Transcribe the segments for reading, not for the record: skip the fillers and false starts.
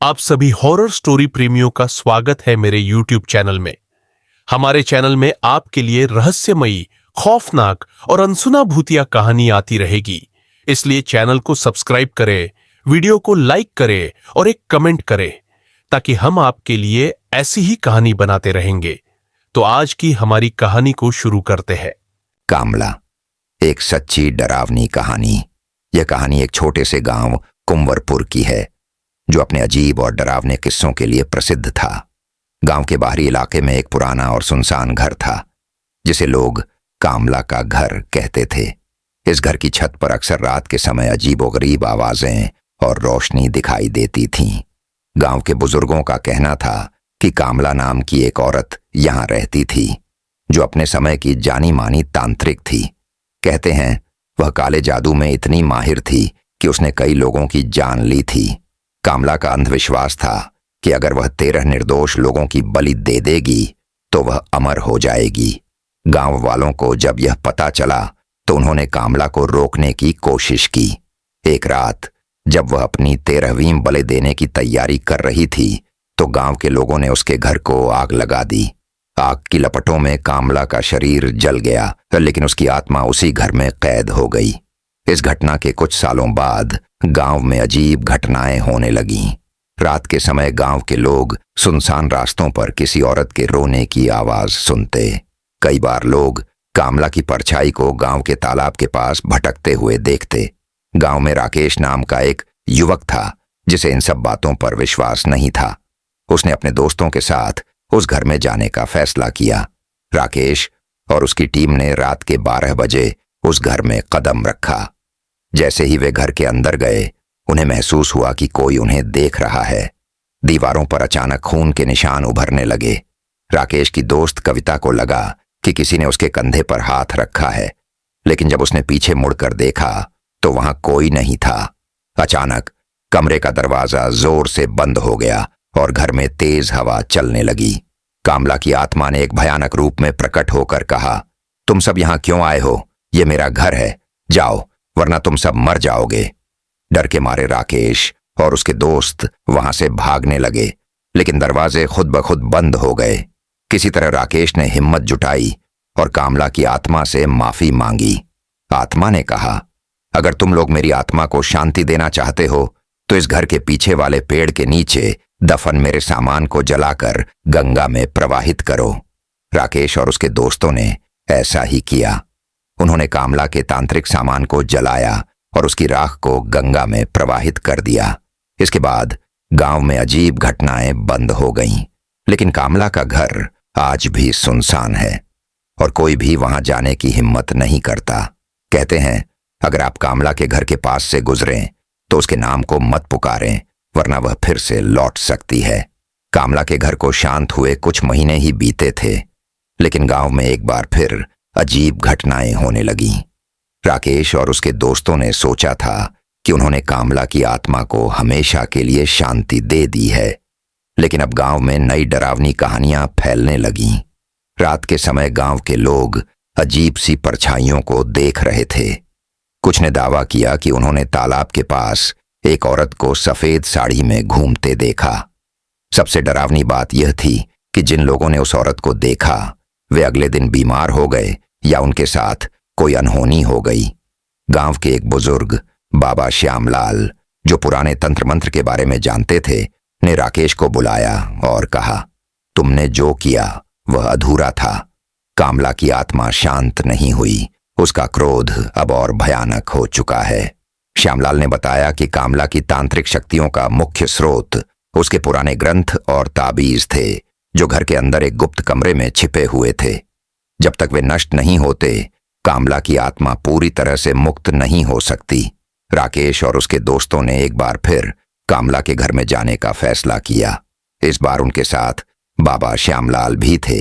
आप सभी horror story प्रेमियों का स्वागत है मेरे YouTube चैनल में। हमारे चैनल में आपके लिए रहस्यमयी, खौफनाक और अनसुना भूतिया कहानी आती रहेगी। इसलिए चैनल को सब्सक्राइब करें, वीडियो को लाइक करें और एक कमेंट करें ताकि हम आपके लिए ऐसी ही कहानी बनाते रहेंगे। तो आज की हमारी कहानी को शुरू करते हैं। कामला, एक सच्ची डरावनी कहानी। यह कहानी एक छोटे से गांव कुंवरपुर की है, जो अपने अजीब और डरावने किस्सों के लिए प्रसिद्ध था। गांव के बाहरी इलाके में एक पुराना और सुनसान घर था, जिसे लोग कामला का घर कहते थे। इस घर की छत पर अक्सर रात के समय अजीबोगरीब आवाजें और रोशनी दिखाई देती थीं। गांव के बुजुर्गों का कहना था कि कामला नाम की एक औरत यहां रहती थी, जो अपने समय की जानी मानी तांत्रिक थी। कहते हैं वह काले जादू में इतनी माहिर थी कि उसने कई लोगों की जान ली थी। कामला का अंधविश्वास था कि अगर वह 13 निर्दोष लोगों की बलि दे देगी तो वह अमर हो जाएगी। गांव वालों को जब यह पता चला तो उन्होंने कामला को रोकने की कोशिश की। एक रात जब वह अपनी 13वीं बलि देने की तैयारी कर रही थी तो गांव के लोगों ने उसके घर को आग लगा दी। आग की लपटों में कामला का शरीर जल गया, लेकिन उसकी आत्मा उसी घर में कैद हो गई। इस घटना के कुछ सालों बाद गांव में अजीब घटनाएं होने लगीं। रात के समय गांव के लोग सुनसान रास्तों पर किसी औरत के रोने की आवाज सुनते। कई बार लोग कामला की परछाई को गांव के तालाब के पास भटकते हुए देखते। गांव में राकेश नाम का एक युवक था, जिसे इन सब बातों पर विश्वास नहीं था। उसने अपने दोस्तों के साथ उस घर में जाने का फैसला किया। राकेश और उसकी टीम ने रात के 12 बजे उस घर में कदम रखा। जैसे ही वे घर के अंदर गए, उन्हें महसूस हुआ कि कोई उन्हें देख रहा है। दीवारों पर अचानक खून के निशान उभरने लगे। राकेश की दोस्त कविता को लगा कि किसी ने उसके कंधे पर हाथ रखा है, लेकिन जब उसने पीछे मुड़कर देखा तो वहां कोई नहीं था। अचानक कमरे का दरवाजा जोर से बंद हो गया और घर में तेज हवा चलने लगी। कामला की आत्मा ने एक भयानक रूप में प्रकट होकर कहा, तुम सब यहां क्यों आए हो? यह मेरा घर है, जाओ वरना तुम सब मर जाओगे। डर के मारे राकेश और उसके दोस्त वहां से भागने लगे, लेकिन दरवाजे खुद ब खुद बंद हो गए। किसी तरह राकेश ने हिम्मत जुटाई और कामला की आत्मा से माफी मांगी। आत्मा ने कहा, अगर तुम लोग मेरी आत्मा को शांति देना चाहते हो तो इस घर के पीछे वाले पेड़ के नीचे दफन मेरे सामान को जलाकर गंगा में प्रवाहित करो। राकेश और उसके दोस्तों ने ऐसा ही किया। उन्होंने कामला के तांत्रिक सामान को जलाया और उसकी राख को गंगा में प्रवाहित कर दिया। इसके बाद गांव में अजीब घटनाएं बंद हो गईं, लेकिन कामला का घर आज भी सुनसान है और कोई भी वहां जाने की हिम्मत नहीं करता। कहते हैं अगर आप कामला के घर के पास से गुजरें तो उसके नाम को मत पुकारें, वरना वह फिर से लौट सकती है। कामला के घर को शांत हुए कुछ महीने ही बीते थे, लेकिन गांव में एक बार फिर अजीब घटनाएं होने लगीं। राकेश और उसके दोस्तों ने सोचा था कि उन्होंने कामला की आत्मा को हमेशा के लिए शांति दे दी है, लेकिन अब गांव में नई डरावनी कहानियां फैलने लगीं। रात के समय गांव के लोग अजीब सी परछाइयों को देख रहे थे। कुछ ने दावा किया कि उन्होंने तालाब के पास एक औरत को सफेद साड़ी में घूमते देखा। सबसे डरावनी बात यह थी कि जिन लोगों ने उस औरत को देखा वे अगले दिन बीमार हो गए या उनके साथ कोई अनहोनी हो गई। गांव के एक बुजुर्ग बाबा श्यामलाल, जो पुराने तंत्र मंत्र के बारे में जानते थे, ने राकेश को बुलाया और कहा, तुमने जो किया वह अधूरा था। कामला की आत्मा शांत नहीं हुई, उसका क्रोध अब और भयानक हो चुका है। श्यामलाल ने बताया कि कामला की तांत्रिक शक्तियों का मुख्य स्रोत उसके पुराने ग्रंथ और ताबीज थे, जो घर के अंदर एक गुप्त कमरे में छिपे हुए थे। जब तक वे नष्ट नहीं होते, कामला की आत्मा पूरी तरह से मुक्त नहीं हो सकती। राकेश और उसके दोस्तों ने एक बार फिर कामला के घर में जाने का फैसला किया। इस बार उनके साथ बाबा श्यामलाल भी थे।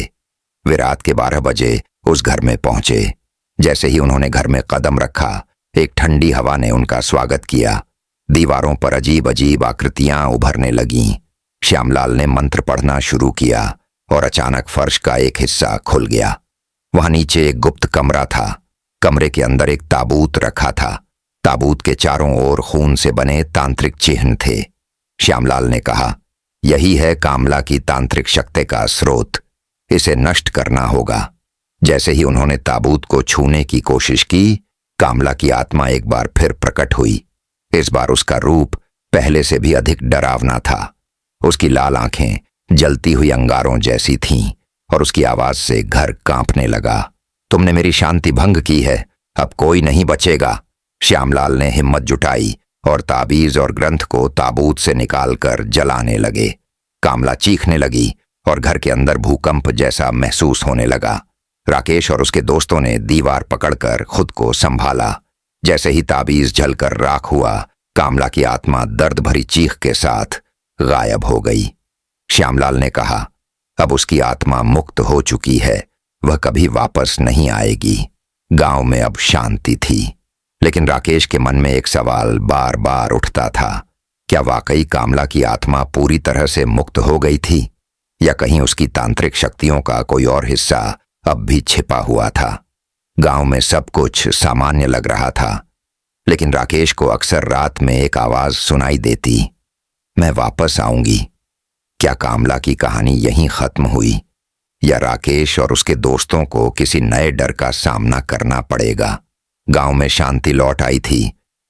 वे रात के 12 बजे उस घर में पहुंचे। जैसे ही उन्होंने घर में कदम रखा, एक ठंडी हवा ने उनका स्वागत किया। दीवारों पर अजीब अजीब आकृतियां उभरने लगीं। श्यामलाल ने मंत्र पढ़ना शुरू किया और अचानक फर्श का एक हिस्सा खुल गया। वहां नीचे एक गुप्त कमरा था। कमरे के अंदर एक ताबूत रखा था। ताबूत के चारों ओर खून से बने तांत्रिक चिन्ह थे। श्यामलाल ने कहा, यही है कामला की तांत्रिक शक्ति का स्रोत। इसे नष्ट करना होगा। जैसे ही उन्होंने ताबूत को छूने की कोशिश की, कामला की आत्मा एक बार फिर प्रकट हुई। इस बार उसका रूप पहले से भी अधिक डरावना था। उसकी लाल आंखें जलती हुई अंगारों जैसी थीं और उसकी आवाज से घर कांपने लगा। तुमने मेरी शांति भंग की है, अब कोई नहीं बचेगा। श्यामलाल ने हिम्मत जुटाई और ताबीज और ग्रंथ को ताबूत से निकालकर जलाने लगे। कामला चीखने लगी और घर के अंदर भूकंप जैसा महसूस होने लगा। राकेश और उसके दोस्तों ने दीवार पकड़कर खुद को संभाला। जैसे ही ताबीज जलकर राख हुआ, कामला की आत्मा दर्द भरी चीख के साथ गायब हो गई। श्यामलाल ने कहा, अब उसकी आत्मा मुक्त हो चुकी है, वह कभी वापस नहीं आएगी। गांव में अब शांति थी, लेकिन राकेश के मन में एक सवाल बार बार उठता था। क्या वाकई कामला की आत्मा पूरी तरह से मुक्त हो गई थी, या कहीं उसकी तांत्रिक शक्तियों का कोई और हिस्सा अब भी छिपा हुआ था? गांव में सब कुछ सामान्य लग रहा था, लेकिन राकेश को अक्सर रात में एक आवाज सुनाई देती, मैं वापस आऊंगी। क्या कामला की कहानी यहीं खत्म हुई, या राकेश और उसके दोस्तों को किसी नए डर का सामना करना पड़ेगा? गांव में शांति लौट आई थी,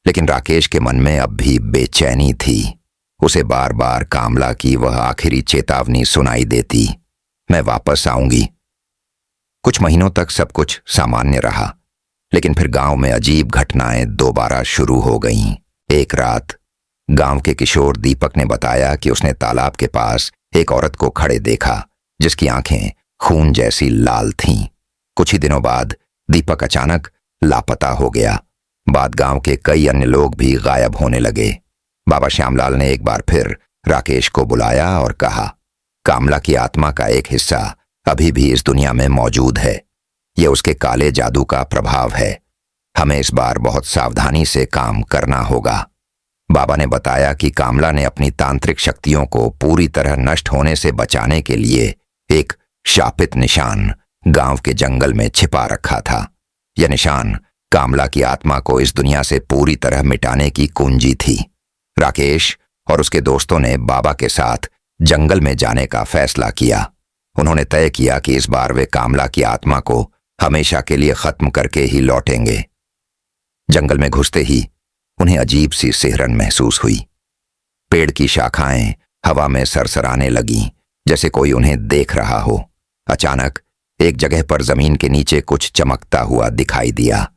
लेकिन राकेश के मन में अब भी बेचैनी थी। उसे बार बार कामला की वह आखिरी चेतावनी सुनाई देती, मैं वापस आऊंगी। कुछ महीनों तक सब कुछ सामान्य रहा, लेकिन फिर गांव में अजीब घटनाएं दोबारा शुरू हो गईं। एक रात गांव के किशोर दीपक ने बताया कि उसने तालाब के पास एक औरत को खड़े देखा, जिसकी आंखें खून जैसी लाल थीं। कुछ ही दिनों बाद दीपक अचानक लापता हो गया। बाद गांव के कई अन्य लोग भी गायब होने लगे। बाबा श्यामलाल ने एक बार फिर राकेश को बुलाया और कहा, कामला की आत्मा का एक हिस्सा अभी भी इस दुनिया में मौजूद है। यह उसके काले जादू का प्रभाव है। हमें इस बार बहुत सावधानी से काम करना होगा। बाबा ने बताया कि कामला ने अपनी तांत्रिक शक्तियों को पूरी तरह नष्ट होने से बचाने के लिए एक शापित निशान गांव के जंगल में छिपा रखा था। यह निशान कामला की आत्मा को इस दुनिया से पूरी तरह मिटाने की कुंजी थी। राकेश और उसके दोस्तों ने बाबा के साथ जंगल में जाने का फैसला किया। उन्होंने तय किया कि इस बार वे कामला की आत्मा को हमेशा के लिए खत्म करके ही लौटेंगे। जंगल में घुसते ही उन्हें अजीब सी सिहरन महसूस हुई। पेड़ की शाखाएं हवा में सरसराने लगीं, जैसे कोई उन्हें देख रहा हो। अचानक एक जगह पर जमीन के नीचे कुछ चमकता हुआ दिखाई दिया।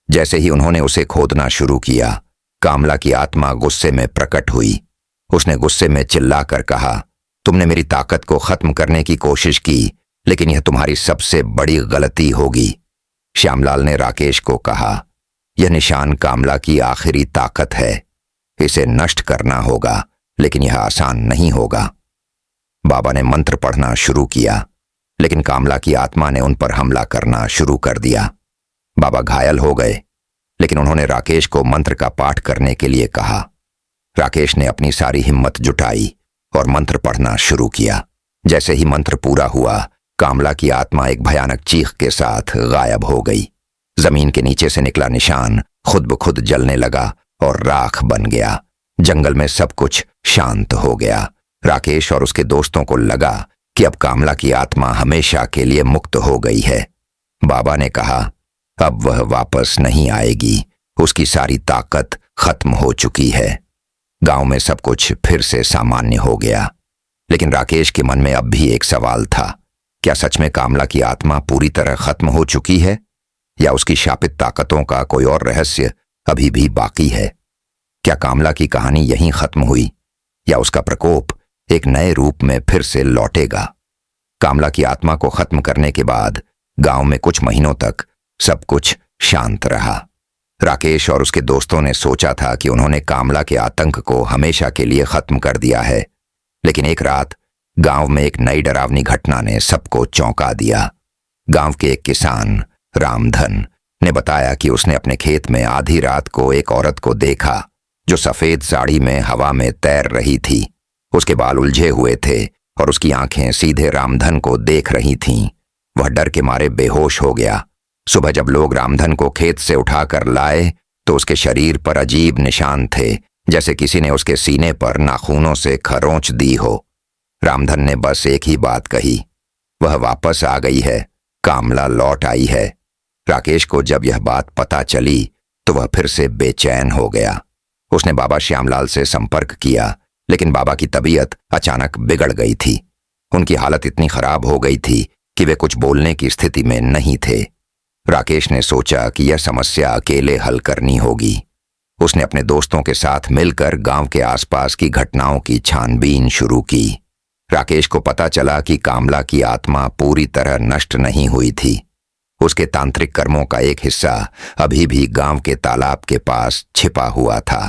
जैसे ही उन्होंने उसे खोदना शुरू किया, कामला की आत्मा गुस्से में प्रकट हुई। उसने गुस्से में चिल्लाकर कहा, तुमने मेरी ताकत को खत्म करने की कोशिश की, लेकिन यह तुम्हारी सबसे बड़ी गलती होगी। श्यामलाल ने राकेश को कहा, यह निशान कामला की आखिरी ताकत है। इसे नष्ट करना होगा, लेकिन यह आसान नहीं होगा। बाबा ने मंत्र पढ़ना शुरू किया, लेकिन कामला की आत्मा ने उन पर हमला करना शुरू कर दिया। बाबा घायल हो गए, लेकिन उन्होंने राकेश को मंत्र का पाठ करने के लिए कहा। राकेश ने अपनी सारी हिम्मत जुटाई और मंत्र पढ़ना शुरू किया। जैसे ही मंत्र पूरा हुआ, कामला की आत्मा एक भयानक चीख के साथ गायब हो गई। जमीन के नीचे से निकला निशान खुद ब खुद जलने लगा और राख बन गया। जंगल में सब कुछ शांत हो गया। राकेश और उसके दोस्तों को लगा कि अब कामला की आत्मा हमेशा के लिए मुक्त हो गई है। बाबा ने कहा, अब वह वापस नहीं आएगी। उसकी सारी ताकत खत्म हो चुकी है। गांव में सब कुछ फिर से सामान्य हो गया, लेकिन राकेश के मन में अब भी एक सवाल था, क्या सच में कामला की आत्मा पूरी तरह खत्म हो चुकी है, या उसकी शापित ताकतों का कोई और रहस्य अभी भी बाकी है? क्या कामला की कहानी यहीं खत्म हुई, या उसका प्रकोप एक नए रूप में फिर से लौटेगा? कामला की आत्मा को खत्म करने के बाद गांव में कुछ महीनों तक सब कुछ शांत रहा। राकेश और उसके दोस्तों ने सोचा था कि उन्होंने कामला के आतंक को हमेशा के लिए खत्म कर दिया है, लेकिन एक रात गांव में एक नई डरावनी घटना ने सबको चौंका दिया। गांव के एक किसान रामधन ने बताया कि उसने अपने खेत में आधी रात को एक औरत को देखा जो सफेद साड़ी में हवा में तैर रही थी। उसके बाल उलझे हुए थे और उसकी आंखें सीधे रामधन को देख रही थीं। वह डर के मारे बेहोश हो गया। सुबह जब लोग रामधन को खेत से उठाकर लाए तो उसके शरीर पर अजीब निशान थे, जैसे किसी ने उसके सीने पर नाखूनों से खरोंच दी हो। रामधन ने बस एक ही बात कही, वह वापस आ गई है, कामला लौट आई है। राकेश को जब यह बात पता चली तो वह फिर से बेचैन हो गया। उसने बाबा श्यामलाल से संपर्क किया, लेकिन बाबा की तबीयत अचानक बिगड़ गई थी। उनकी हालत इतनी खराब हो गई थी कि वे कुछ बोलने की स्थिति में नहीं थे। राकेश ने सोचा कि यह समस्या अकेले हल करनी होगी। उसने अपने दोस्तों के साथ मिलकर गांव के आसपास की घटनाओं की छानबीन शुरू की। राकेश को पता चला कि कामला की आत्मा पूरी तरह नष्ट नहीं हुई थी। उसके तांत्रिक कर्मों का एक हिस्सा अभी भी गांव के तालाब के पास छिपा हुआ था।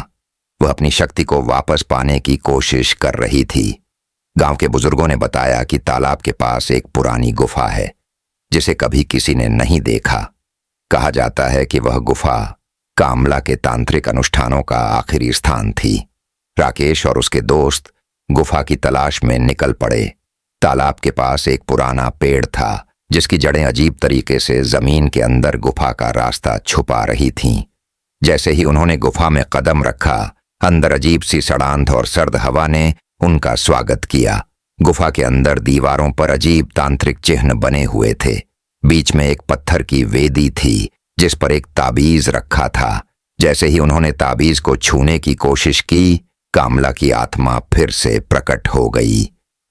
वह अपनी शक्ति को वापस पाने की कोशिश कर रही थी। गांव के बुजुर्गों ने बताया कि तालाब के पास एक पुरानी गुफा है जिसे कभी किसी ने नहीं देखा। कहा जाता है कि वह गुफा कामला के तांत्रिक अनुष्ठानों का आखिरी स्थान थी। राकेश और उसके दोस्त गुफा की तलाश में निकल पड़े। तालाब के पास एक पुराना पेड़ था जिसकी जड़ें अजीब तरीके से जमीन के अंदर गुफा का रास्ता छुपा रही थीं। जैसे ही उन्होंने गुफा में कदम रखा, अंदर अजीब सी सड़ांध और सर्द हवा ने उनका स्वागत किया। गुफा के अंदर दीवारों पर अजीब तांत्रिक चिन्ह बने हुए थे। बीच में एक पत्थर की वेदी थी जिस पर एक ताबीज रखा था। जैसे ही उन्होंने ताबीज को छूने की कोशिश की, कामला की आत्मा फिर से प्रकट हो गई।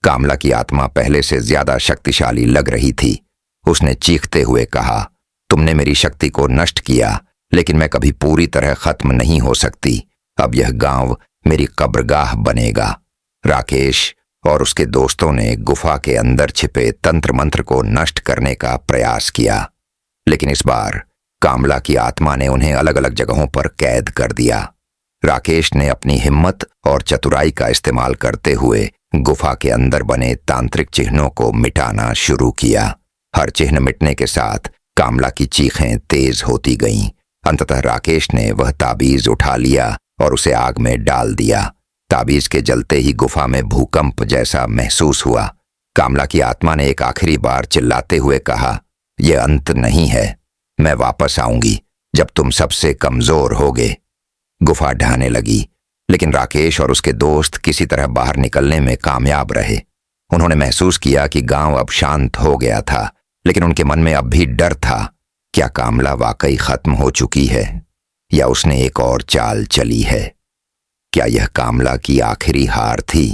कामला की आत्मा पहले से ज्यादा शक्तिशाली लग रही थी। उसने चीखते हुए कहा, तुमने मेरी शक्ति को नष्ट किया, लेकिन मैं कभी पूरी तरह खत्म नहीं हो सकती। अब यह गांव मेरी कब्रगाह बनेगा। राकेश और उसके दोस्तों ने गुफा के अंदर छिपे तंत्र मंत्र को नष्ट करने का प्रयास किया, लेकिन इस बार कामला की आत्मा ने उन्हें अलग अलग जगहों पर कैद कर दिया। राकेश ने अपनी हिम्मत और चतुराई का इस्तेमाल करते हुए गुफा के अंदर बने तांत्रिक चिन्हों को मिटाना शुरू किया। हर चिन्ह मिटने के साथ कामला की चीखें तेज होती गईं। अंततः राकेश ने वह ताबीज उठा लिया और उसे आग में डाल दिया। ताबीज के जलते ही गुफा में भूकंप जैसा महसूस हुआ। कामला की आत्मा ने एक आखिरी बार चिल्लाते हुए कहा, यह अंत नहीं है, मैं वापस आऊंगी जब तुम सबसे कमजोर होगे। गुफा ढहने लगी, लेकिन राकेश और उसके दोस्त किसी तरह बाहर निकलने में कामयाब रहे। उन्होंने महसूस किया कि गांव अब शांत हो गया था, लेकिन उनके मन में अब भी डर था। क्या कामला वाकई खत्म हो चुकी है या उसने एक और चाल चली है? क्या यह कामला की आखिरी हार थी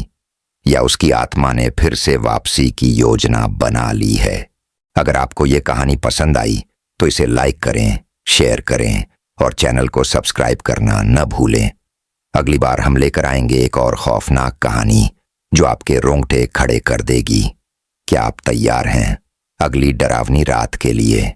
या उसकी आत्मा ने फिर से वापसी की योजना बना ली है? अगर आपको यह कहानी पसंद आई तो इसे लाइक करें, शेयर करें और चैनल को सब्सक्राइब करना न भूलें। अगली बार हम लेकर आएंगे एक और खौफनाक कहानी जो आपके रोंगटे खड़े कर देगी। क्या आप तैयार हैं अगली डरावनी रात के लिए?